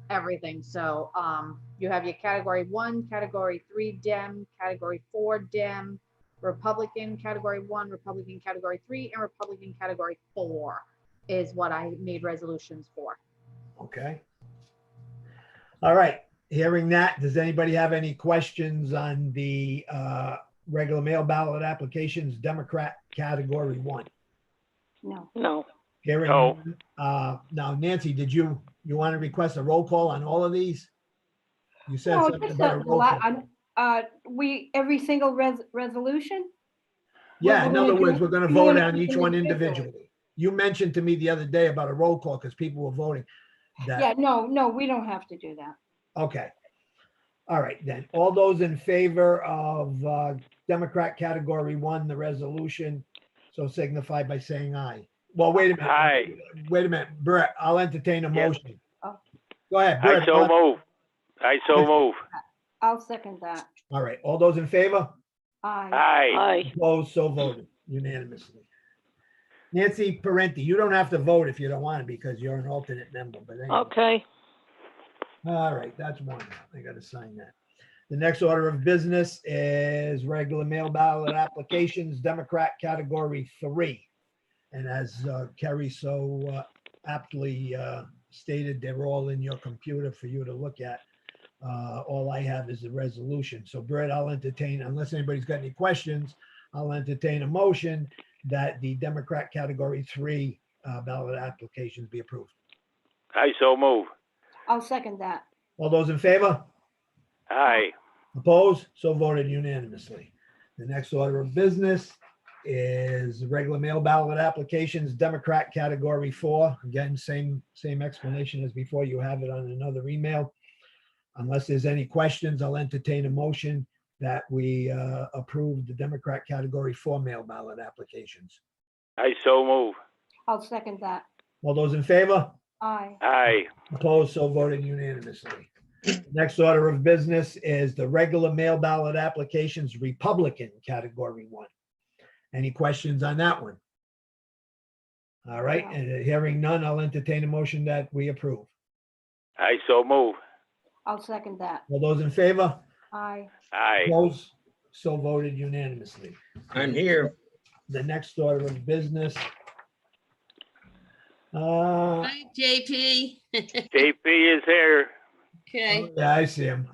everything. So you have your category 1, category 3 Dem, category 4 Dem, Republican category 1, Republican category 3, and Republican category 4 is what I made resolutions for. Okay. All right. Hearing that, does anybody have any questions on the regular mail ballot applications, Democrat category 1? No. No. Hearing, No. now Nancy, did you want to request a roll call on all of these? You said No, something just about a roll call. every single resolution? Yeah, we're in gonna other words, do- we're going to you vote wanna on do each them one individually? individually. You mentioned to me the other day about a roll call because people were voting. Yeah, no, we don't have to do that. Okay. All right, then. All those in favor of Democrat category 1, the resolution, so signify by saying aye. Well, wait a minute. Aye. Wait a minute. Bert, I'll entertain a Yep. motion. Oh. Go ahead, I Bert. so move. I so move. I'll second that. All right. All those in favor? Aye. Aye. Aye. Opposed, so voted unanimously. Nancy Parenti, you don't have to vote if you don't want to because you're an alternate member, but anyway. Okay. All right, that's one. I got to sign that. The next order of business is regular mail ballot applications, Democrat category 3. And as Kerry so aptly stated, they're all in your computer for you to look at. All I have is the resolution. So Brett, I'll entertain, unless anybody's got any questions, I'll entertain a motion that the Democrat category 3 ballot applications be approved. I so move. I'll second that. All those in favor? Aye. Opposed? So voted unanimously. The next order of business is regular mail ballot applications, Democrat category 4. Again, same explanation as before. You have it on another email. Unless there's any questions, I'll entertain a motion that we approve the Democrat category 4 mail ballot applications. I so move. I'll second that. All those in favor? Aye. Aye. Opposed, so voted unanimously. Next order of business is the regular mail ballot applications, Republican category 1. Any questions on that one? All right, No. and hearing none, I'll entertain a motion that we approve. I so move. I'll second that. All those in favor? Aye. Aye. Opposed, so voted unanimously. I'm here. The next order of business. Hi, JP. JP is here. Okay, Yeah, I see him.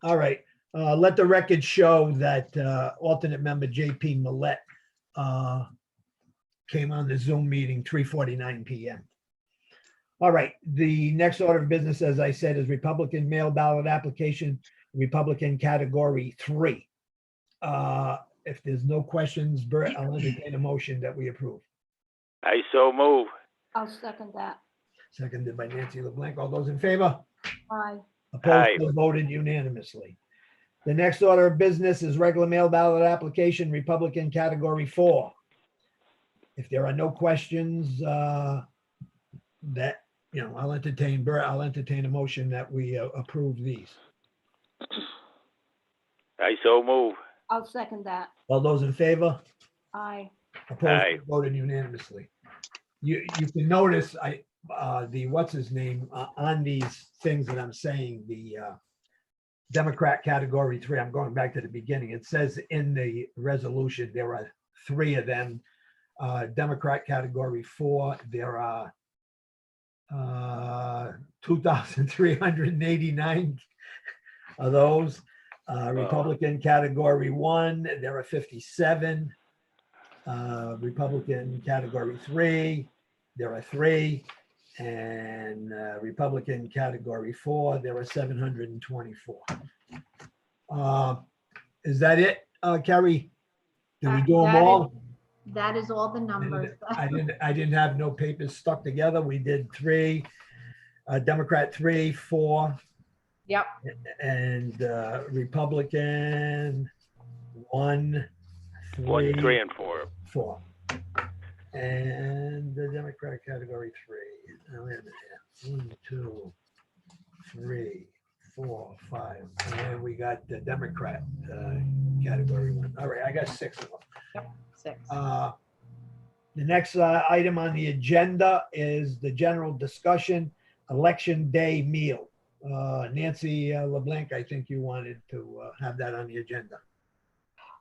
All right. Let the record show that alternate member JP Millette came on the Zoom meeting 3:49 p.m. All right. The next order of business, as I said, is Republican mail ballot application, Republican category 3. If there's no questions, Bert, I'll entertain a motion that we approve. I so move. I'll second that. Seconded by Nancy LeBlanc. All those in favor? Aye. Opposed, Aye. so voted unanimously. The next order of business is regular mail ballot application, Republican category 4. If there are no questions, I'll entertain, Bert, I'll entertain a motion that we approve these. I so move. I'll second that. All those in favor? Aye. Opposed, Aye. voted unanimously. You can notice what's his name on these things that I'm saying, the Democrat category 3, I'm going back to the beginning. It says in the resolution, there are 3 of them. Democrat category 4, there are 2,389 of those. Republican category 1, there are 57. Republican category 3, there are 3. And Republican category 4, there are 724. Is that it, Kerry? Did we do them That is- all? That is all the numbers. I didn't have no papers stuck together. We did 3, Democrat 3, 4, Yep, and Republican 1, 3, 1, 3, and 4. 4. And the Democratic category 3. Now, wait a minute here. 1, 2, 3, 4, 5. And then we got the Democrat category 1. All right, I got 6 of them. 6. The next item on the agenda is the general discussion, election day meal. Nancy LeBlanc, I think you wanted to have that on the agenda.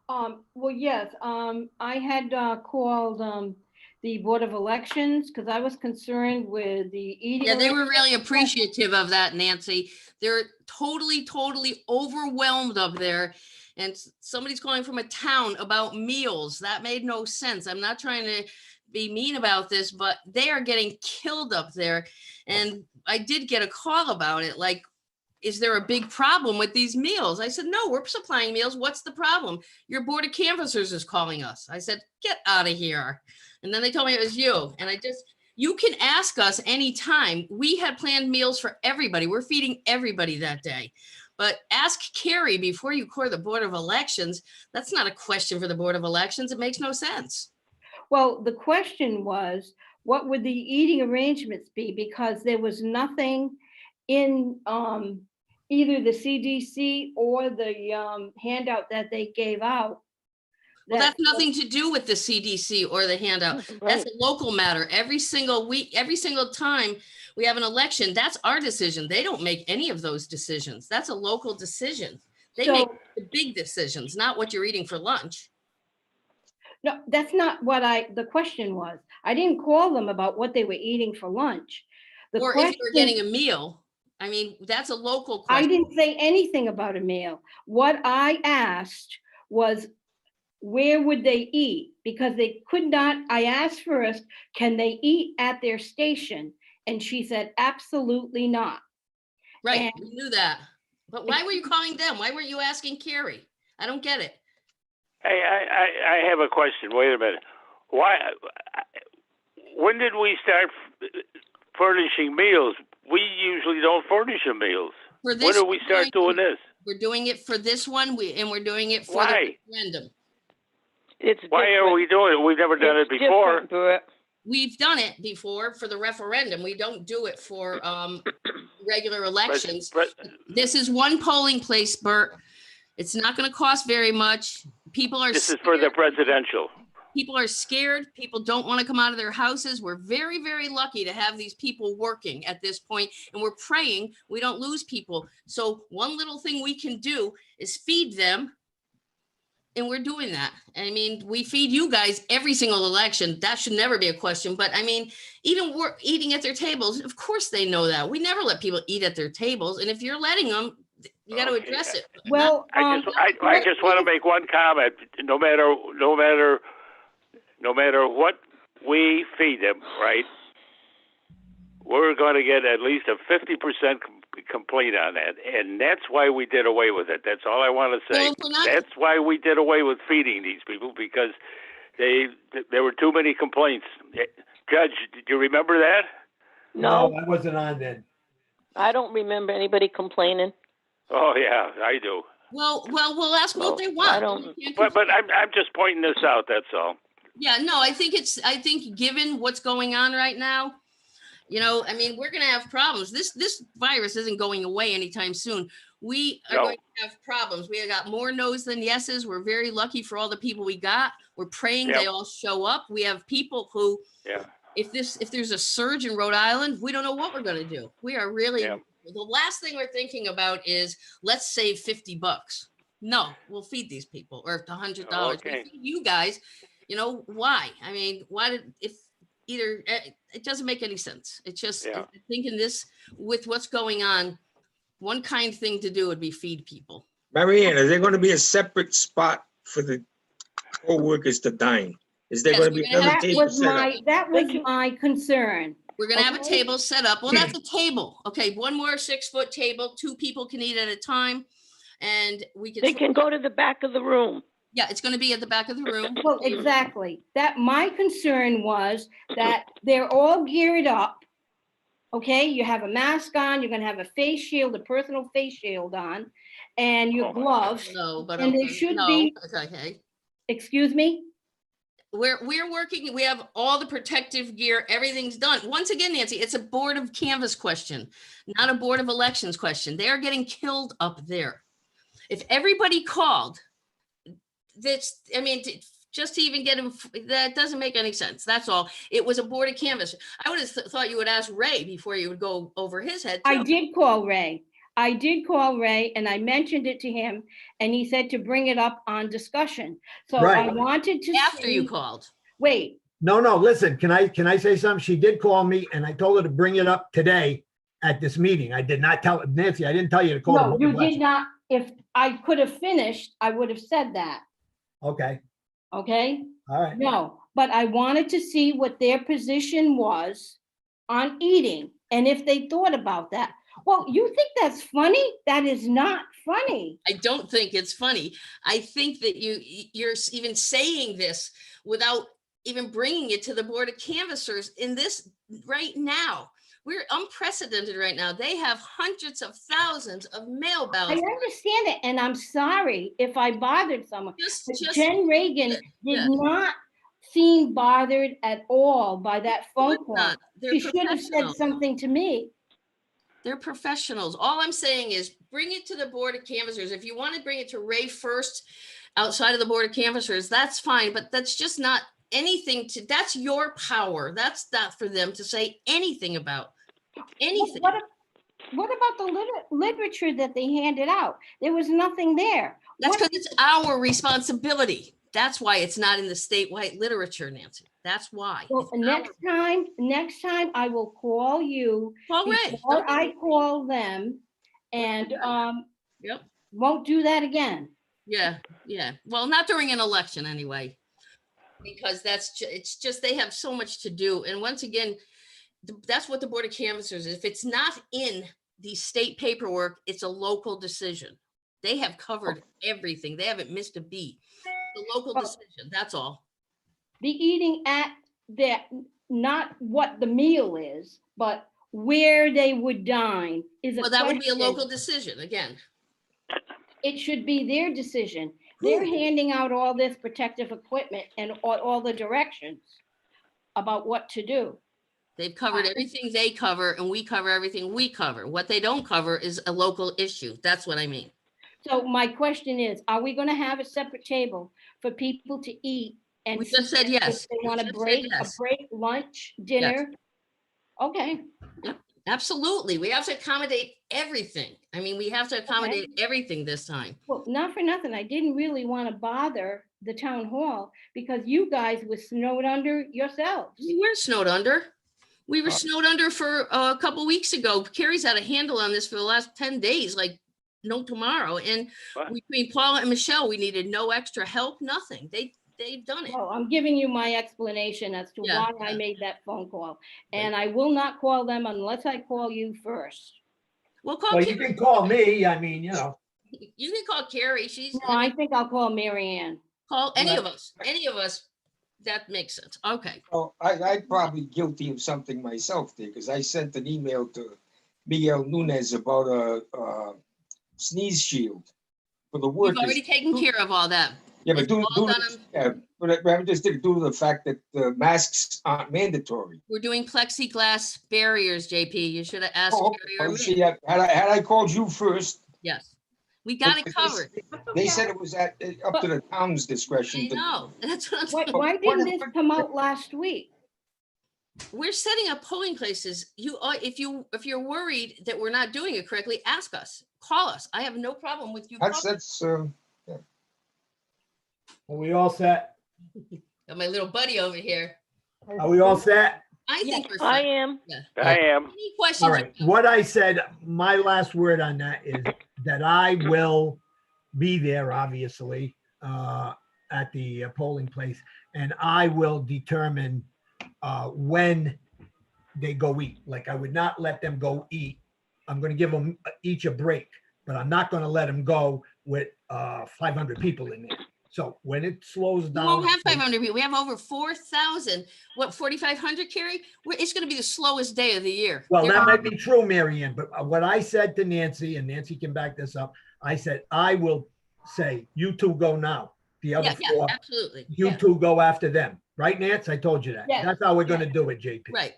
Well, yes, I had called the Board of Elections because I was concerned with the eating. Yeah, they were really arrangements. appreciative of that, Nancy. They're totally, totally overwhelmed up there. And somebody's calling from a town about meals. That made no sense. I'm not trying to be mean about this, but they are getting killed up there. And I did get a call about it, like, is there a big problem with these meals? I said, no, we're supplying meals. What's the problem? Your Board of Canvassers is calling us. I said, get out of here. And then they told me it was you. And you can ask us anytime. We had planned meals for everybody. We're feeding everybody that day. But ask Carrie before you call the Board of Elections. That's not a question for the Board of Elections. It makes no sense. Well, the question was, what would the eating arrangements be? Because there was nothing in either the CDC or the handout that they gave out. Well, that- that's nothing to do with the CDC or the handout. That's a local matter. Every single week, every single time we have an election, that's our decision. They don't make any of those decisions. That's a local decision. They make So- the big decisions, not what you're eating for lunch. No, that's not what the question was. I didn't call them about what they were eating for lunch. The Or if you're question- getting a meal. I mean, that's a local I question. didn't say anything about a meal. What I asked was, where would they eat? Because they could not, I asked first, can they eat at their station? And she said, absolutely not. Right, and- we knew that. But why were you calling them? Why weren't you asking Carrie? I don't get it. Hey, I have a question. Wait a minute. Why? When did we start furnishing meals? We usually don't furnish the meals. For this, When did we we're start doing this? We're doing it for this one, and we're doing it for Why? the referendum. It's Why are we doing it? We've never done it It's before. different, Bert. We've done it before for the referendum. We don't do it for regular elections. But This is one polling place, Bert. It's not going to cost very much. People are this is for the scared. presidential. People are scared. People don't want to come out of their houses. We're very, very lucky to have these people working at this point, and we're praying we don't lose people. So one little thing we can do is feed them, and we're doing that. I mean, we feed you guys every single election. That should never be a question. But I mean, even we're eating at their tables. Of course they know that. We never let people eat at their tables, and if you're letting them, you got to Okay. address it. Well, I just want to make one comment. No matter what we feed them, right? We're going to get at least a 50% complaint on that, and that's why we did away with it. That's all I want to say. Well, if we're not- That's why we did away with feeding these people, because there were too many complaints. Judge, did you remember that? No, I wasn't on then. I don't remember anybody complaining. Oh yeah, I do. Well, we'll ask what they Well, want. I don't- We can't But I'm just pointing this out. That's all. Yeah, no, I think given what's going on right now, you know, I mean, we're gonna have problems. This virus isn't going away anytime soon. We are No. going to have problems. We have got more no's than yeses. We're very lucky for all the people we got. We're praying they Yep. all show up. We have people who, Yeah. if there's a surge in Rhode Island, we don't know what we're gonna do. We are really, Yep. the last thing we're thinking about is let's save $50. No, we'll feed these people, or $100. We Okay. feed you guys, you know, why? I mean, it doesn't make any sense. It's just, Yeah. I think in this, with what's going on, one kind thing to do would be feed people. Marianne, is there going to be a separate spot for the poll workers to dine? Is there Yes, going to we're be gonna another have- that table was set up? that was my concern. We're gonna have a Okay. table set up. Well, that's a table. Okay, one more 6-foot table, 2 people can eat at a time. And we can. They can go to the back of the room. Yeah, it's gonna be at the back of the room. Well, exactly. That my concern was that they're all geared up. Okay, you have a mask on, you're gonna have a face shield, a personal face shield on, and your Oh my gloves. No, but. And there okay, should no, be- Okay. Excuse me? We're working, we have all the protective gear, everything's done. Once again, Nancy, it's a Board of Canvas question, not a Board of Elections question. They are getting killed up there. If everybody called, that's, I mean, just to even get them, that doesn't make any sense. That's all. It was a Board of Canvas. I would have thought you would ask Ray before you would go over his head. I too. did call Ray. I did call Ray and I mentioned it to him and he said to bring it up on discussion. So I Right. wanted to After you see, called. wait, No, listen, can I say something? She did call me and I told her to bring it up today at this meeting. I did not tell Nancy, I didn't tell you to call. the no, Board you of did Elections. not. If I could have finished, I would have said that, Okay, okay? all right. No, but I wanted to see what their position was on eating and if they thought about that. Well, you think that's funny? That is not funny. I don't think it's funny. I think that you're even saying this without even bringing it to the Board of Canvassers in this right now. We're unprecedented right now. They have hundreds of thousands of mail I ballots. understand it, and I'm sorry if I bothered someone. Just, But just, Jen Reagan did yeah. not seem bothered at all by that phone course call. not. They're She should have said professionals. something to me. They're professionals. All I'm saying is bring it to the Board of Canvassers. If you want to bring it to Ray first, outside of the Board of Canvassers, that's fine, but that's just not anything that's your power. That's not for them to say anything about. Anything. What about the literature that they handed out? There was nothing there. That's What- because it's our responsibility. That's why it's not in the statewide literature, Nancy. That's why. Well, It's next time I will call you Well, Ray. before I call them and Yep. won't do that again. Yeah. Well, not during an election anyway. Because it's just, they have so much to do. And once again, that's what the Board of Canvassers, if it's not in the state paperwork, it's a local decision. They have covered everything. They haven't missed a beat. The local decision, that's all. The eating at that, not what the meal is, but where they would dine is a Well, that would be a question. local decision again. It should be their decision. They're handing out all this protective equipment and all the directions about what to do. They've covered everything they cover and we cover everything we cover. What they don't cover is a local issue. That's what I mean. So my question is, are we going to have a separate table for people to eat? And We just said yes. If they want We to just said break, yes. lunch, dinner? Okay, Absolutely. We have to accommodate everything. I mean, we have to accommodate everything this time. well, not for nothing. I didn't really want to bother the town hall because you guys were snowed under yourselves. We weren't snowed under. We were snowed under for a couple weeks ago. Carrie's had a handle on this for the last 10 days, like no tomorrow. And What? between Paula and Michelle, we needed no extra help, nothing. They've done it. Well, I'm giving you my explanation as to Yeah, why I yeah. made that phone call. And I will not call them unless I call you first. Well, call Well, you Carrie. can call me, I mean, You can call Carrie. She's, No, I think I'll call Mary Ann. call any Right. of us. That makes sense. Okay. Oh, I'm probably guilty of something myself there, because I sent an email to Miguel Nunez about a sneeze shield for the We've workers. already taken care of all that. Yeah, but It's all done but I'm just due to the fact that the masks aren't mandatory. We're doing plexiglass barriers, JP. You should have asked Oh, Carrie or me. see, had I called you first, Yes. We got it But covered. they said it was up to the town's I discretion. know. That's what I'm Why, saying. why didn't this come out last week? We're setting up polling places. If you're worried that we're not doing it correctly, ask us, call us. I have no problem with you. calling. That's, are we all set? Got my little buddy over here. Are we all set? I think we're I set. am. I am. Any questions? All right, what I said, my last word on that is that I will be there, obviously, at the polling place, and I will determine when they go eat. Like, I would not let them go eat. I'm gonna give them each a break, but I'm not gonna let them go with 500 people in there. So when it slows We down. won't have 500 people. We have over 4,000. What, 4,500, Carrie? It's going to be the slowest day of the year. Well, There that are- might be true, Mary Ann, but what I said to Nancy, and Nancy can back this up, I said, I will say, you two go now. The other Yeah, four, absolutely. you Yeah, two go after them. Right, Nance? I told you that. Yes. That's how we're gonna do it, JP. Right.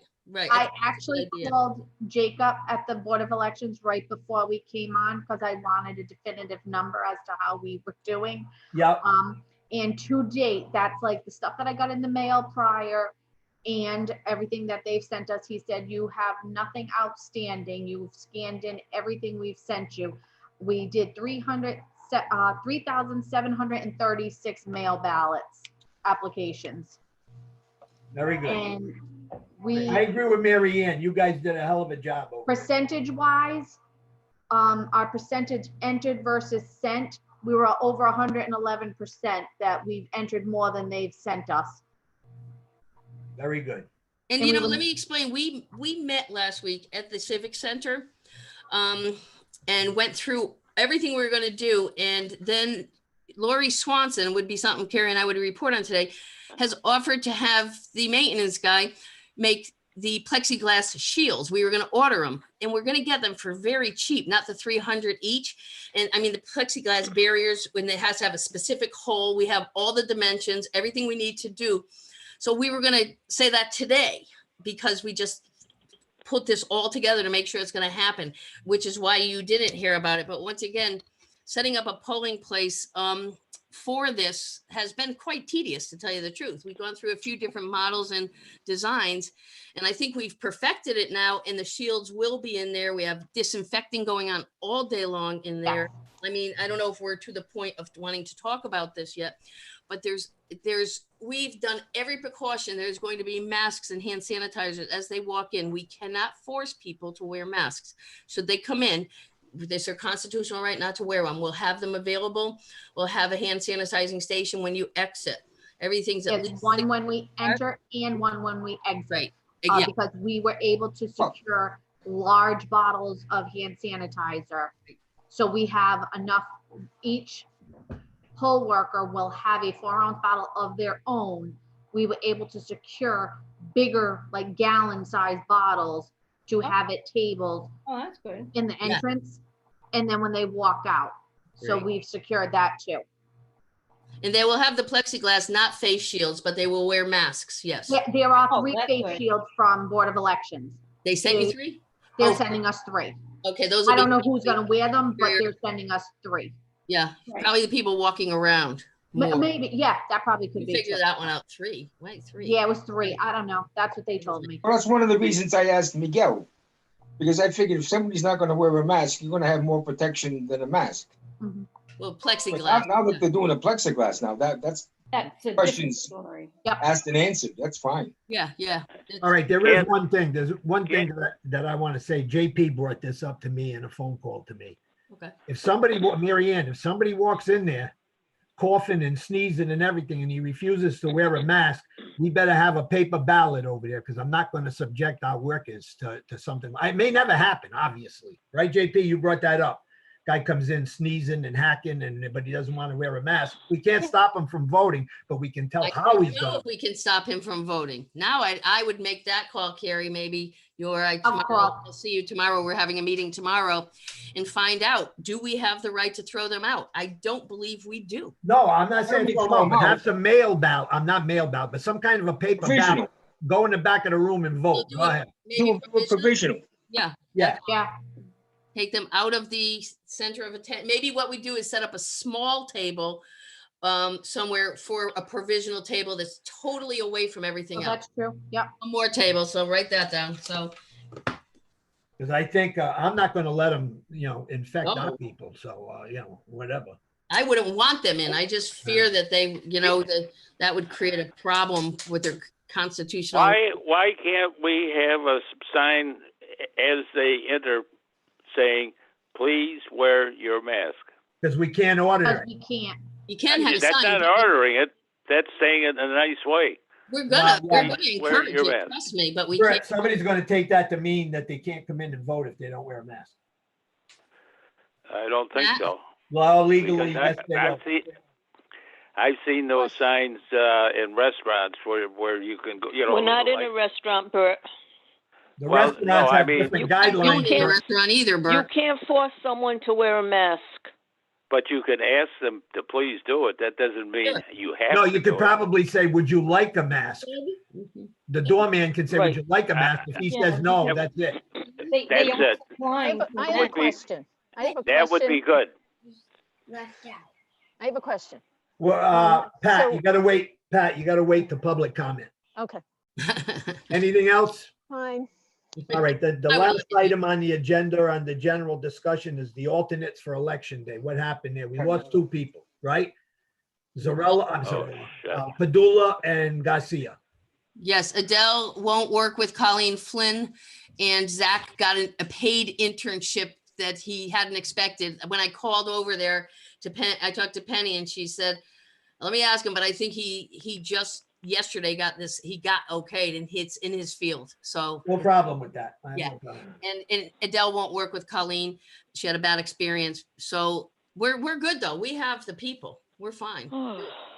I That's a actually good idea. called Jacob at the Board of Elections right before we came on because I wanted a definitive number as to how we were doing. Yep, And to date, that's like the stuff that I got in the mail prior and everything that they've sent us. He said, you have nothing outstanding. You've scanned in everything we've sent you. We did 3,736 mail ballots applications. Very good. And we, I agree with Mary Ann. You guys did a hell of a job. over there. percentage wise, our percentage entered versus sent, we were over 111% that we've entered more than they've sent us. Very good. And And you we know, will- let me explain. We met last week at the Civic Center, and went through everything we were going to do. And then Lori Swanson, would be something Carrie and I would report on today, has offered to have the maintenance guy make the plexiglass shields. We were going to order them, and we're going to get them for very cheap, not the 300 each. And I mean, the plexiglass barriers, when it has to have a specific hole, we have all the dimensions, everything we need to do. So we were going to say that today, because we just put this all together to make sure it's going to happen, which is why you didn't hear about it. But once again, setting up a polling place for this has been quite tedious, to tell you the truth. We've gone through a few different models and designs, and I think we've perfected it now, and the shields will be in there. We have disinfecting going on all day long in there. I mean, I don't know if we're to the point of wanting to talk about this yet, but we've done every precaution. There's going to be masks and hand sanitizers as they walk in. We cannot force people to wear masks. Should they come in, it's their constitutional right not to wear one. We'll have them available. We'll have a hand sanitizing station when you exit. Everything's at There's least one when we enter and one when we exit. right. Yeah, Because we were able to secure large bottles of hand sanitizer. So we have enough, each poll worker will have a 4-ounce bottle of their own. We were able to secure bigger, like gallon-sized bottles to have at tables Oh, that's good. in the Yeah. entrance, and then when they walk out. So Great. we've secured that too. and they will have the plexiglass, not face shields, but they will wear masks. Yes. There are Oh, 3 that's face good. shields from Board of Elections. They sent you They- 3? They're Oh. sending us 3. Okay, those I will don't be know who's gonna wear them, but Sure. they're sending us 3. Yeah, Right. probably the people walking around. more. Maybe, yeah, that probably could We be. figured too. that one out. 3. Wait, 3. Yeah, it was 3. I don't know. That's what they told me. Well, that's one of the reasons I asked Miguel. Because I figured if somebody's not gonna wear a mask, you're gonna have more protection than a mask. Well, But plexiglass. now that they're doing a plexiglass now, that's That's a different Questions. story. asked and answered. That's fine. Yeah, yeah. All right, there is Yeah. one thing, there's one thing Yeah. that I want to say. JP brought this up to me in a phone call to me. Okay. If somebody, Mary Ann, if somebody walks in there coughing and sneezing and everything, and he refuses to wear a mask, we better have a paper ballot over there, because I'm not going to subject our workers to something. It may never happen, obviously, right, JP? You brought that up. Guy comes in sneezing and hacking, but he doesn't want to wear a mask. We can't stop him from voting, but we can tell I how don't he's know going. if we can stop him from voting. Now I would make that call, Carrie, maybe call. tomorrow. I'll see you tomorrow. We're having a meeting tomorrow and find out, do we have the right to throw them out? I don't believe we do. No, I'm not saying Every throw 'em throw out, 'em but out. have some mail ballot. I'm not mail ballot, but some kind of a paper Provisional. ballot. Go in the back of the room and We'll vote. do Go it. ahead. Do Maybe a provisional. Yeah. Yeah. Yeah, Take them out of the center of attention. Maybe what we do is set up a small table somewhere for a provisional table that's totally away from so everything else. that's true. Yep. One more table, so write that down. So, Because I think I'm not going to let them, infect No. our people. So, whatever. I wouldn't want them in. I just fear that they, that would create a problem with their constitutional. Why can't we have a sign as they enter saying, "Please wear your mask"? Because we can't order Because it. we can't. You can have a That's sign. not but ordering it. That's saying it in a nice way. We're gonna Wear encourage your it, mask. trust me, but we Correct. can't. Somebody's going to take that to mean that they can't come in and vote if they don't wear a mask. I don't think Matt? so. Well, legally, Because yes, they will. I've seen those signs in restaurants where you can go. We're not in like- a restaurant, Bert. The Well, restaurants no, I have mean- different You don't guidelines. need a for- restaurant either, You Bert. can't force someone to wear a mask. But you can ask them to please do it. That doesn't mean Sure. you have No, to you do could it. probably say, "Would you like a mask?" Mhm. The doorman can say, "Would you like a mask?" If he Yeah. says no, Yeah. that's it. They That's are it. applying for I have a would be- question. I have a That would be question. good. I have a question. Well, Pat, So- you gotta wait. Pat, you gotta wait to public comment. Okay. Anything else? Fine. All right, the I will last look at item on the agenda on the general discussion is the alternates for election day. What happened there? We lost two people, right? Zarella, I'm Oh, sorry, shit. Padula and Garcia. Yes, Adele won't work with Colleen Flynn, and Zach got a paid internship that he hadn't expected. When I called over there to I talked to Penny and she said, let me ask him, but I think he just yesterday got this, he got okayed and it's in his field. So, No problem with that. I have Yeah. no problem. and Adele won't work with Colleen. She had a bad experience. So we're good though. We have the people. We're fine.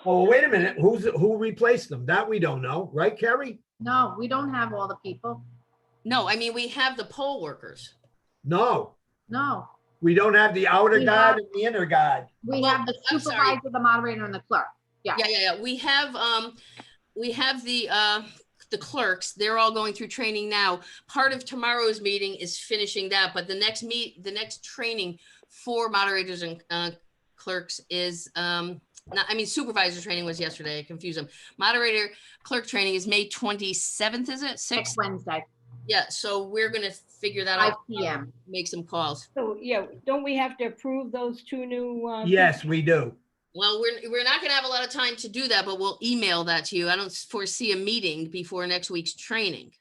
Oh, wait a minute. Who replaced them? That we don't know, right, Kerry? No, we don't have all the people. No, I mean, we have the poll workers. No, No, we don't have the outer We guard have- and the inner guard. we Well, have the I'm sorry. supervisor, the moderator, and the clerk. Yeah. We have the clerks. They're all going through training now. Part of tomorrow's meeting is finishing that, but the next training for moderators and clerks is supervisor training was yesterday. I confused them. Moderator clerk training is May 27th, is it? Next 6th? Wednesday, Yeah, so we're gonna figure that 5 out. PM. Make some calls. So, yeah, don't we have to approve those two new? Yes, we do. Well, we're not gonna have a lot of time to do that, but we'll email that to you. I don't foresee a meeting before next week's training.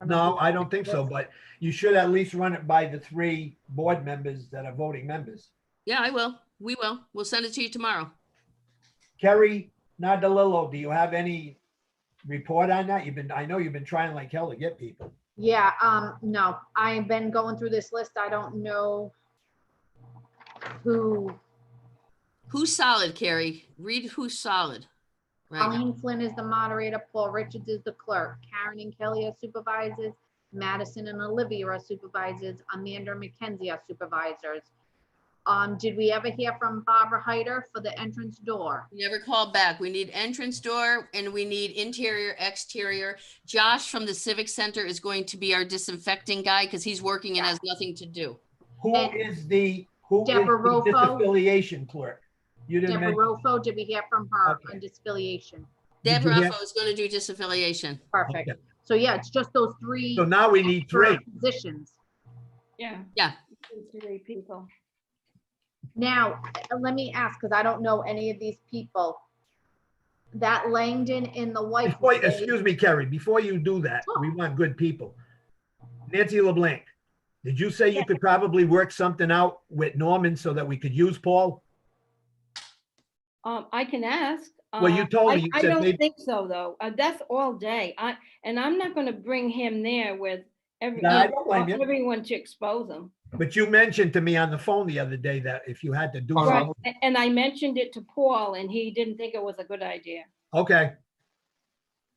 No, I don't think so, but you should at least run it by the 3 board members that are voting members. Yeah, I will. We will. We'll send it to you tomorrow. Kerry Nadalillo, do you have any report on that? I know you've been trying like hell to get people. Yeah, no, I've been going through this list. I don't know who, Who's solid, Carrie? Read who's solid. Right now. Colleen Flynn is the moderator, Paul Richards is the clerk, Karen and Kelly are supervisors, Madison and Olivia are supervisors, Amanda and Mackenzie are supervisors. Did we ever hear from Barbara Hyder for the entrance door? Never called back. We need entrance door and we need interior, exterior. Josh from the Civic Center is going to be our disinfecting guy because he's working and has nothing to do. Who is the Deborah Rofo. disaffiliation clerk? You didn't Deborah mention. Rofo, did we hear from her Okay. on disaffiliation? Did Deb you hear- Raffo is going to do disaffiliation. Perfect. Okay. So yeah, it's just those 3 So now we need 3. positions. Yeah. Yeah. 3 people. Now, let me ask, because I don't know any of these people. That Langdon in the white. Excuse me, Kerry, before you do that, we want good people. Nancy LeBlanc, did you say you could probably work something out with Norman so that we could use Paul? I can ask. Well, you told me, you I said don't maybe- think so, though. That's all day. And I'm not gonna bring him there with No, I don't blame you. everyone to expose him. But you mentioned to me on the phone the other day that if you had to do Oh, Right, something. and I mentioned it to Paul and he didn't think it was a good idea. Okay.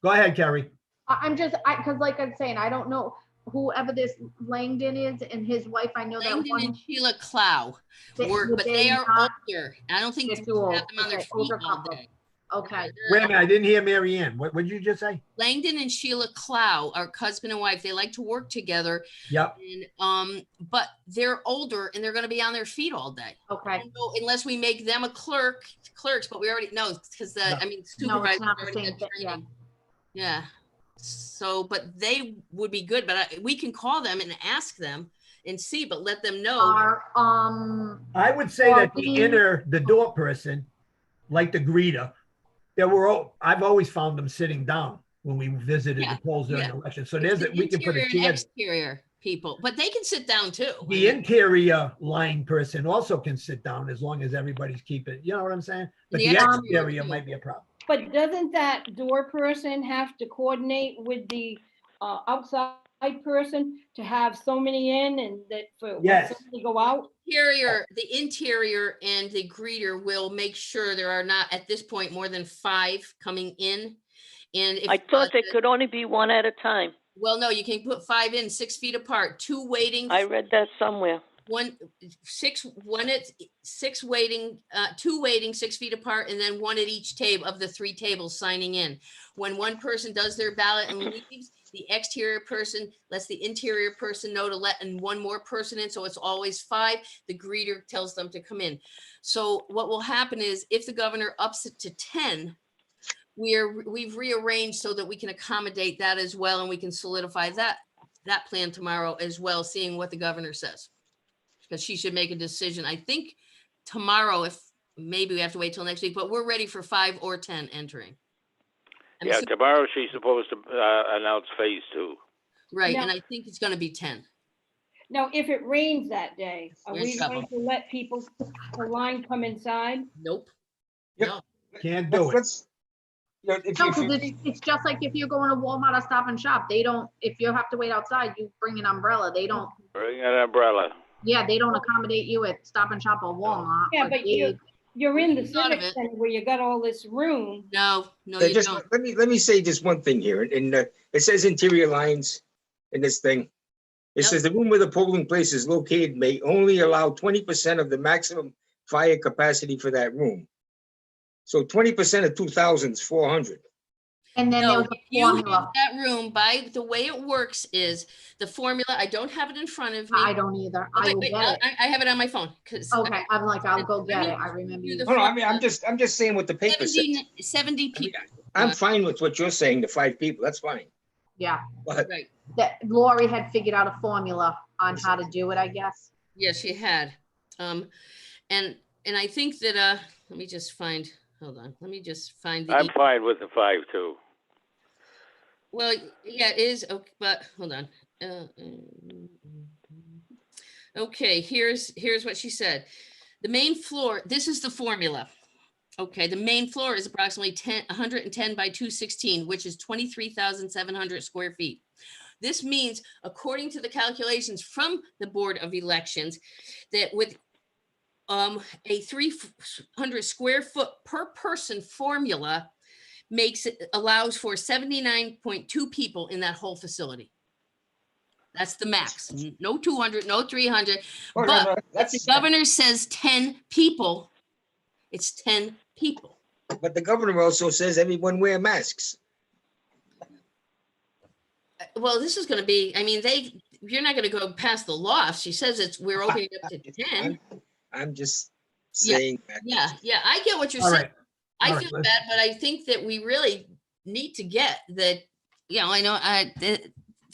Go ahead, Kerry. I'm just, because like I'm saying, I don't know whoever this Langdon is and his wife, I know that Langdon and one. Sheila Clow work, would but they are not- older. I don't think They're you too can old. have them on their Okay, feet older all couple. day. Okay, Wait a minute, I didn't hear Mary Ann. What did you just say? Langdon and Sheila Clow are husband and wife. They like to work together. Yep. And, but they're older and they're going to be on their feet all day. I okay. don't know, unless we make them clerks, but we already know because No. I mean, No, it's supervisors not the already same had thing, yeah. training. Yeah. So, but they would be good, but we can call them and ask them and see, but let them know. Our, I would say that the Well, the door person, like the greeter, I've always found them sitting down when we visited Yeah, the polls during yeah. the election. So It's there's, the we can put a interior and chair. exterior people, but they can sit down too. The interior line person also can sit down as long as everybody's keeping, you know what I'm saying? But The the exterior exterior too. might be a problem. But doesn't that door person have to coordinate with the outside person to have so many in and that for when Yes. somebody go out? The interior and the greeter will make sure there are not, at this point, more than 5 coming in. And if I thought there could only be one at a time. well, no, you can put 5 in 6 feet apart, 2 waiting. I read that somewhere. 6 waiting, 2 waiting 6 feet apart, and then 1 at each table of the 3 tables signing in. When one person does their ballot and leaves, the exterior person lets the interior person know to let and 1 more person in, so it's always 5. The greeter tells them to come in. So what will happen is if the governor ups it to 10, we've rearranged so that we can accommodate that as well, and we can solidify that plan tomorrow as well, seeing what the governor says. Because she should make a decision, I think tomorrow, if maybe we have to wait till next week, but we're ready for 5 or 10 entering. I'm Yeah, assu- tomorrow she's supposed to announce phase 2. Right, Now- and I think it's gonna be 10. Now, if it rains that day, are We're in we going to let people, the line come inside? Nope. Yep. No, Can't do it. Let's, you know, if No, if because you- it's just like if you're going to Walmart or Stop and Shop, they don't, if you have to wait outside, you bring an umbrella. They don't, Bring an umbrella. yeah, they don't accommodate you at Stop and Shop or Walmart. Yeah, but you're in the Thought of civic it. center where you got all this room. no, Yeah, you just don't. let me say just one thing here, and it says interior lines in this thing. It Yep. says the room where the polling place is located may only allow 20% of the maximum fire capacity for that room. So 20% of 2,000 is 400. And then there No, was if a you have formula. that room, by the way it works is the formula, I don't have it in front of me. I don't either. Oh, I wait, will wait, get it. I have it on my phone, because. Okay, I'm like, I'll go Let get me it. I remember do you. the No, I mean, I'm just saying what the paper says. 70 I mean, people, I'm fine with what you're saying, the 5 people, that's fine. Yeah, But right, that Lori had figured out a formula on how to do it, I guess. yes, she had. And I think that, let me just find, hold on, let me just find the. I'm fine with the 5 too. Well, yeah, it is, okay, but hold on. Okay, here's what she said. The main floor, this is the formula. Okay, the main floor is approximately 110 by 216, which is 23,700 square feet. This means, according to the calculations from the Board of Elections, that with a 300 square foot per person formula allows for 79.2 people in that whole facility. That's the max. No 200, no 300. Oh, no, But no, if the that's, governor says 10 people, it's 10 people. but the governor also says everyone wear masks. Well, this is gonna be, I mean, you're not gonna go past the loft. She says we're opening up to 10. I'm just Yeah, saying that. Yeah, I get what you're All saying. right. I all right, feel let's- bad, but I think that we really need to get that, I know, that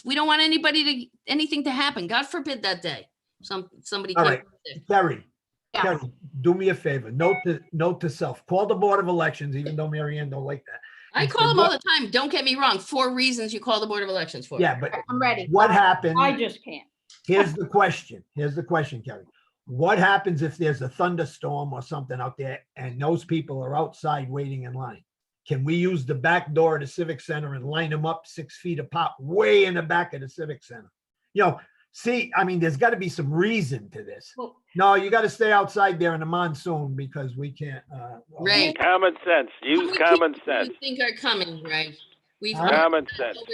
we don't want anything to happen. God forbid that day. Somebody. All came right. sick. Terry, Yeah. Terry, do me a favor. Note to self. Call the Board of Elections, even though Mary Ann don't like that. I and call say them all what- the time. Don't get me wrong. 4 reasons you call the Board of Elections for. Yeah, but I'm ready. what happened? I just can't. Here's the question. Kerry. What happens if there's a thunderstorm or something out there and those people are outside waiting in line? Can we use the back door of the Civic Center and line them up 6 feet apart, way in the back of the Civic Center? See, I mean, there's got to be some reason to this. Well, No, you got to stay outside there in the monsoon because we can't. Right. Common sense. How Use many common people do sense. you think are coming, Greg? We've Huh? already Common got sense. over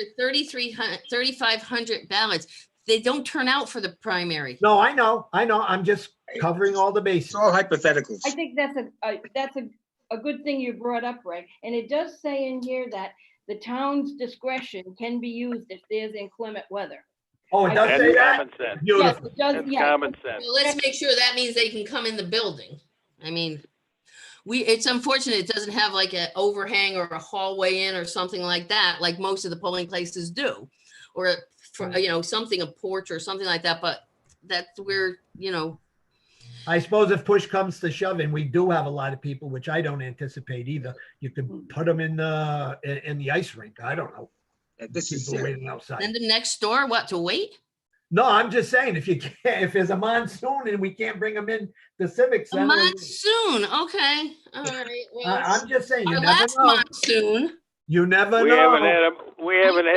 3,500 ballots. They don't turn out for the primary. No, I know. I'm just covering all the It's bases. all hypotheticals. I think that's a good thing you brought up, Greg. And it does say in here that the town's discretion can be used if there's inclement weather. Oh, it does That's say that? common sense. Yes, Beautiful. it does, That's yeah. common sense. Well, let's make sure that means they can come in the building. I mean, it's unfortunate it doesn't have like an overhang or a hallway in or something like that, like most of the polling places do. Or, something, a porch or something like that, but that's where, I suppose if push comes to shove, and we do have a lot of people, which I don't anticipate either, you could put them in the ice rink. I don't know. This is, People waiting outside. send them next door, what, to wait? No, I'm just saying, if there's a monsoon and we can't bring them in the Civic A Center. monsoon, okay, all right. Well, I'm just saying, you our never last know. monsoon, You never We know. haven't had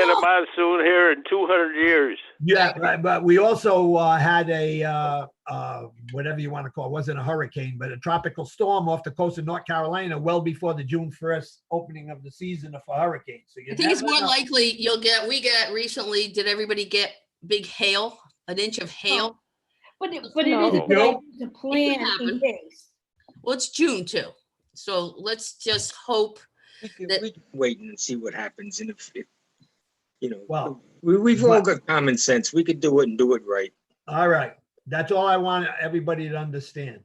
a monsoon here in 200 years. Yeah, but we also had a whatever you want to call it, wasn't a hurricane, but a tropical storm off the coast of North Carolina well before the June 1st opening of the season for hurricanes. So you I think it's never more know. likely we got recently, did everybody get big hail, an inch of hail? But it No. is a good idea to It plan can happen. in case. Well, it's June too. So let's just hope. we can wait and see what happens. And if Well, we've all but- got common sense. We could do it and do it right. All right. That's all I want everybody to understand.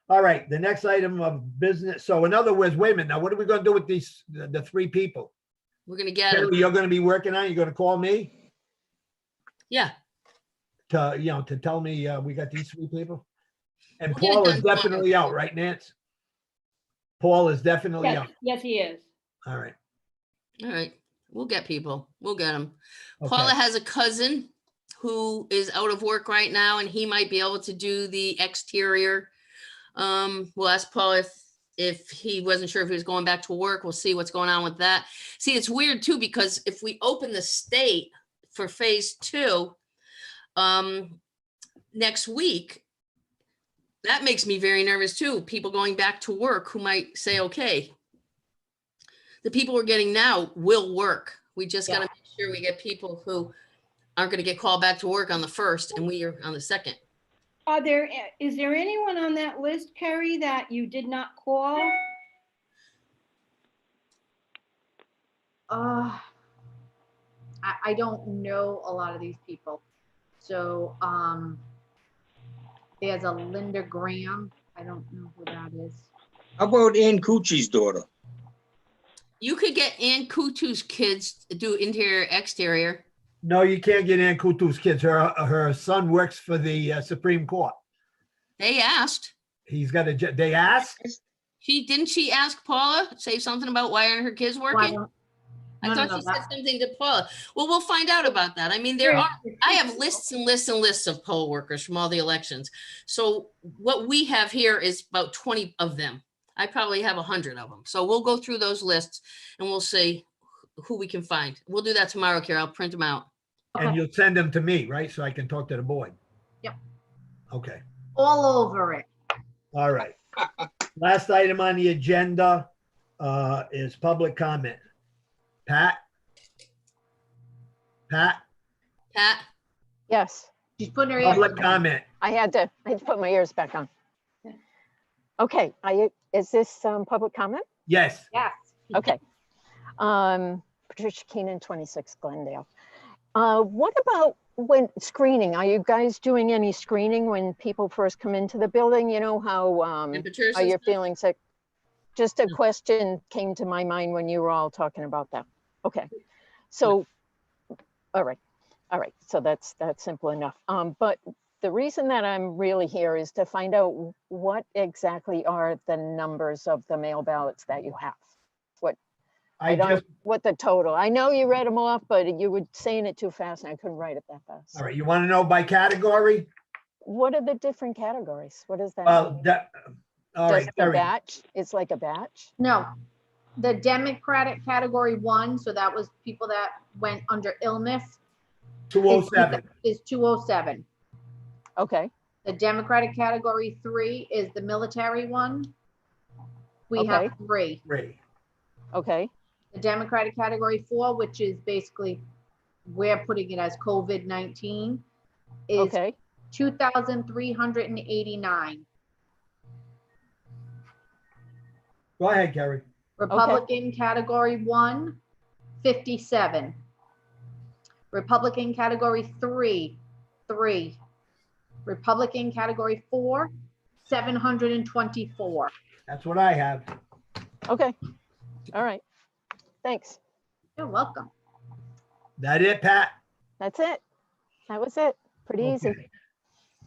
All right, the next item of business. So in other words, wait a minute. Now, what are we gonna do with these, the three people? We're gonna get them. Terry, you're gonna be working on, it? You're gonna call me Yeah. to tell me, we got these three people? And We'll get it Paul is done tomorrow. definitely out, right, Nance? Paul is definitely out. Yes, he is. All right. All right. We'll get people. We'll get them. Okay. Paula has a cousin who is out of work right now and he might be able to do the exterior. We'll ask Paul if he wasn't sure if he was going back to work. We'll see what's going on with that. See, it's weird too, because if we open the state for phase 2 next week, that makes me very nervous too. People going back to work who might say, okay, the people we're getting now will work. We just got to make sure we get people who aren't going to get called back to work on the 1st and we are on the 2nd. Is there anyone on that list, Carrie, that you did not call? I don't know a lot of these people. So, there's a Linda Graham. I don't know who that is. How about Ann Cucci's daughter? You could get Ann Kutu's kids to do interior, exterior. No, you can't get Ann Kutu's kids. Her son works for the Supreme Court. They asked. He's got they asked? Didn't she ask Paula, say something about why aren't her kids Why working? don't- I no, thought no, she no, said something to Paula. Well, we'll find out about that. I mean, I have lists and lists and lists of poll workers from all the elections. So what we have here is about 20 of them. I probably have 100 of them. So we'll go through those lists and we'll see who we can find. We'll do that tomorrow, Carol. I'll print them out. And Okay. you'll send them to me, right? So I can talk to the board. Yep. Okay. All over it. All right. Last item on the agenda is public comment. Pat? Pat? Yes, She's putting her. Public earbuds in. comment. I had to put my ears back on. Okay, is this public comment? Yes. Yes. Okay. Patricia Keenan, 26 Glendale. What about when screening? Are you guys doing any screening when people first come into the building? You know how Temperatures are and you stuff? feeling sick? Just a question came to my mind when you were all talking about that. Okay, so, all right, so that's simple enough. But the reason that I'm really here is to find out what exactly are the numbers of the mail ballots that you have. What the total, I know you read them off, but you were saying it too fast and I couldn't write it that fast. All right. You want to know by category? What are the different categories? What is that? Well, mean? all Does right. the Terry. batch, it's like a batch? No, the Democratic category 1, so that was people that went under illness. 207. Is 207. Okay, The Democratic category 3 is the military one. We Okay. have 3. Ray. okay, The Democratic category 4, which is basically, we're putting it as COVID-19, is okay, 2,389. Go ahead, Kerry. Republican category 1, 57. Republican category 3, 3. Republican category 4, 724. That's what I have. okay. All right, thanks. You're welcome. That it, Pat? That's it. That was it. Pretty easy. Okay.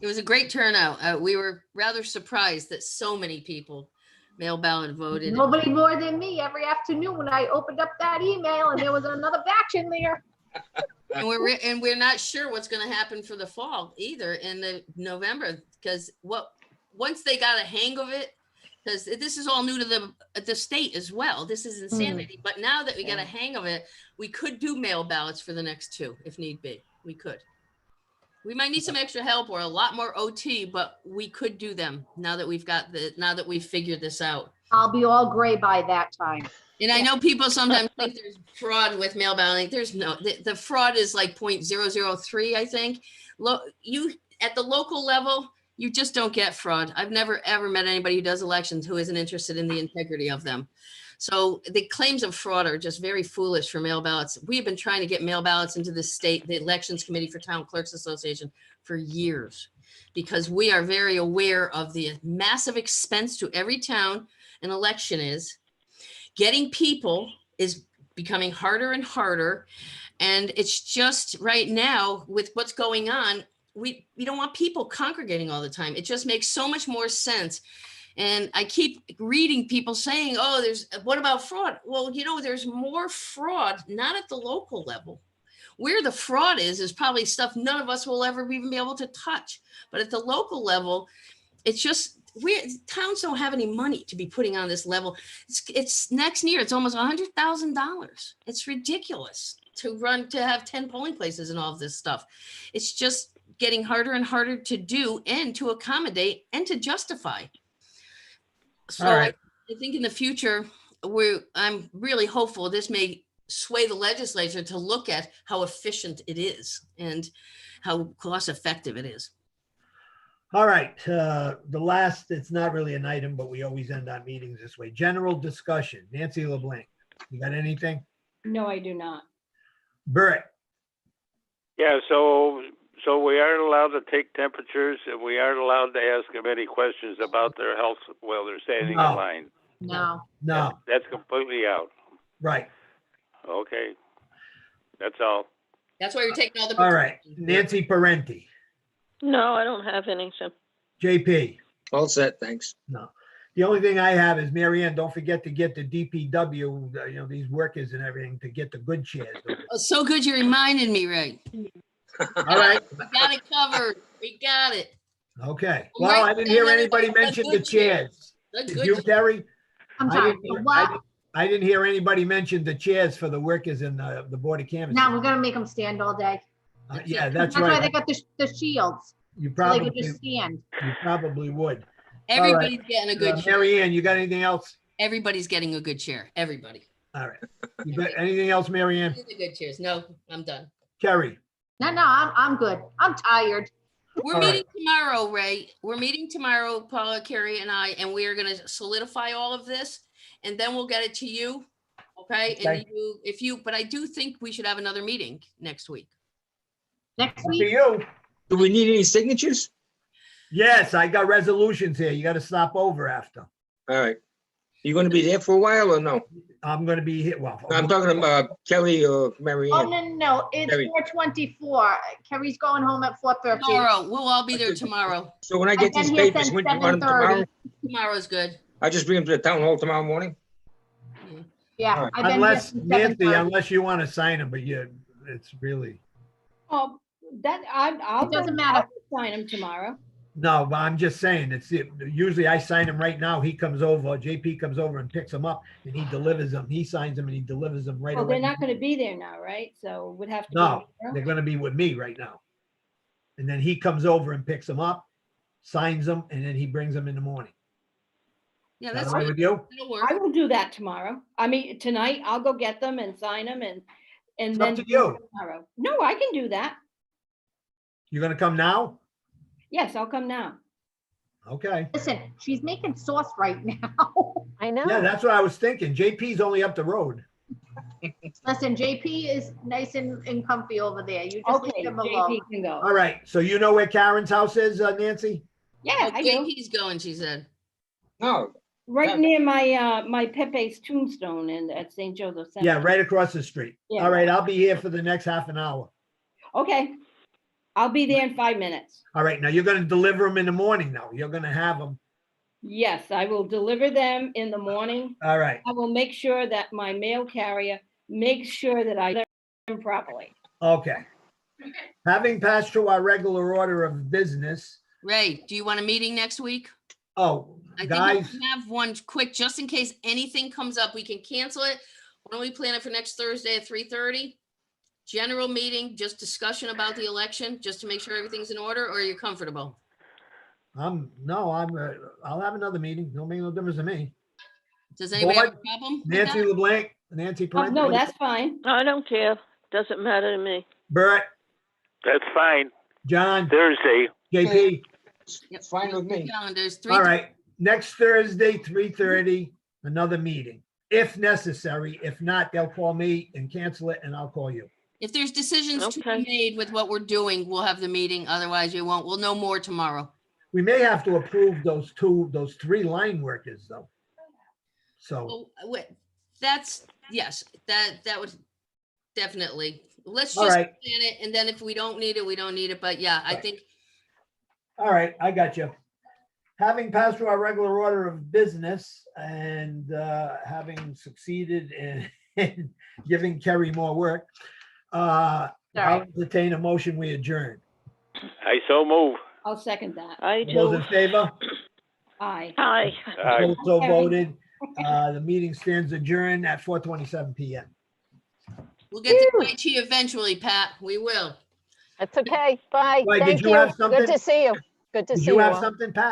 It was a great turnout. We were rather surprised that so many people mail ballot voted. Nobody more than me every afternoon when I opened up that email and there was another batch in there. And we're not sure what's going to happen for the fall either in the November, because once they got a hang of it, because this is all new to the state as well. This is insanity. But now that we got a hang of it, we could do mail ballots for the next 2 if need be. We could. We might need some extra help or a lot more OT, but we could do them now that now that we've figured this out. I'll be all gray by that time. And I know people sometimes think there's fraud with mail balloting. There's no, the fraud is like 0.003, I think. At the local level, you just don't get fraud. I've never, ever met anybody who does elections who isn't interested in the integrity of them. So the claims of fraud are just very foolish for mail ballots. We have been trying to get mail ballots into the state, the Elections Committee for Town Clerks Association for years. because we are very aware of the massive expense to every town an election is. Getting people is becoming harder and harder. And it's just right now with what's going on, we don't want people congregating all the time. It just makes so much more sense. And I keep reading people saying, oh, what about fraud? Well, there's more fraud, not at the local level. Where the fraud is probably stuff none of us will ever even be able to touch. But at the local level, it's just, towns don't have any money to be putting on this level. It's next year, it's almost $100,000. It's ridiculous to have 10 polling places and all of this stuff. It's just getting harder and harder to do and to accommodate and to justify. So All right. I think in the future, I'm really hopeful this may sway the legislature to look at how efficient it is and how cost effective it is. All right, the last, it's not really an item, but we always end our meetings this way. General discussion. Nancy LeBlanc, you got anything? No, I do not. Bert, Yeah, so we aren't allowed to take temperatures, and we aren't allowed to ask them any questions about their health while they're standing No. in line. No. no, That's completely out. right. Okay. That's all. That's why you're taking all the. All right, Nancy Parenti, No, I don't have anything. JP. All set, thanks. No. The only thing I have is, Mary Ann, don't forget to get the DPW, these workers and everything, to get the good chairs. Oh, so good you reminded me, Ray. All right, We got it covered. We got it. okay. Well, I didn't hear anybody mention the chairs. The Did good you, chairs. Terry? I'm I sorry. didn't hear- What? I didn't hear anybody mention the chairs for the workers in the Board of Canvassing. Now we're gonna make them stand all day. Yeah, that's That's why they right. got the shields, You so they could probably, just stand. you probably would. Everybody's getting a good chair. Mary Ann, you got anything else? Everybody's getting a good chair. Everybody. All right. You got anything else, Mary Ann? The good chairs. No, I'm done. Kerry? No, I'm good. I'm tired. We're All right. meeting tomorrow, Ray. We're meeting tomorrow, Paula, Carrie, and I, and we are going to solidify all of this, and then we'll get it to you. Okay? Okay. And but I do think we should have another meeting next week. Next Up to week, you. Do we need any signatures? Yes, I got resolutions here. You got to stop over after. All right. You gonna be there for a while or no? I'm going to be here. Well, I'm talking about Kelly or Mary oh, Ann. no, it's Kerry. 4:24. Kerry's going home at 4:30. Tomorrow. We'll all be there tomorrow. So when I get I've these been here papers, since when you want them 7:30. tomorrow? Tomorrow's good. I just bring them to the town hall tomorrow morning? Yeah, All right. I've been here unless, since Nancy, 7:30. unless you want to sign them, but it's really, Oh, I'll. It doesn't go- matter. I'll Sign them tomorrow. no, but I'm just saying, usually I sign them right now. He comes over, JP comes over and picks them up and he delivers them. He signs them and he delivers them right Well, they're away. not gonna be there now, right? So would have to. be No, tomorrow? they're gonna be with me right now. And then he comes over and picks them up, signs them, and then he brings them in the morning. Yeah, Is that that's all right with you? It'll work. I will do that tomorrow. I mean, tonight I'll go get them and sign them and It's then. up to you. Tomorrow. No, I can do that. You gonna come now? Yes, I'll come now. Okay. Listen, she's making sauce right now. I know. Yeah, that's what I was thinking. JP's only up the road. Listen, JP is nice and comfy over there. You just Okay, leave him alone. JP can go. All right, so you know where Karen's house is, Nancy? Yeah, Oh, I do. JP's going, she said. No, Right near my Pepe's tombstone at St. Joseph. Yeah, Cemetery. right across the street. Yeah. All right, I'll be here for the next half an hour. Okay. I'll be there in 5 minutes. All right, now you're gonna deliver them in the morning now. You're gonna have them. Yes, I will deliver them in the morning. All right, I will make sure that my mail carrier makes sure that I deliver them properly. okay. Having passed through our regular order of business, Ray, do you want a meeting next week? oh, I think guys, we can have one quick, just in case anything comes up, we can cancel it. Why don't we plan it for next Thursday at 3:30? General meeting, just discussion about the election, just to make sure everything's in order, or you're comfortable? I'll have another meeting. Don't make no difference to me. Does anybody have a Board, problem? with Nancy that? LeBlanc, Nancy Oh, no, Parenti, that's fine. I don't care. Doesn't matter to me. Bert, That's fine. John, Thursday. JP. it's fine with me. Calendars, All right, next Thursday, 3:30, another meeting, if necessary. If not, they'll call me and cancel it and I'll call you. If there's decisions to Okay. be made with what we're doing, we'll have the meeting. Otherwise, we won't. We'll know more tomorrow. We may have to approve those 3 line workers though. So, Oh, wait, that's, yes, that would definitely, let's All just right. plan it, and then if we don't need it, we don't need it, but yeah, I Right. think, all right, I got you. Having passed through our regular order of business and having succeeded in giving Kerry more work, I'll entertain a motion, we adjourn. I so move. I'll second that. I All those do. in favor? Aye. Hi. Both so voted. The meeting stands adjourned at 4:27 PM. we'll get the Tai Chi eventually, Pat, we will. That's okay. Bye. Wait, did Thank you you. have something? Good to see you. Good to Did see you you have all. something, Pat?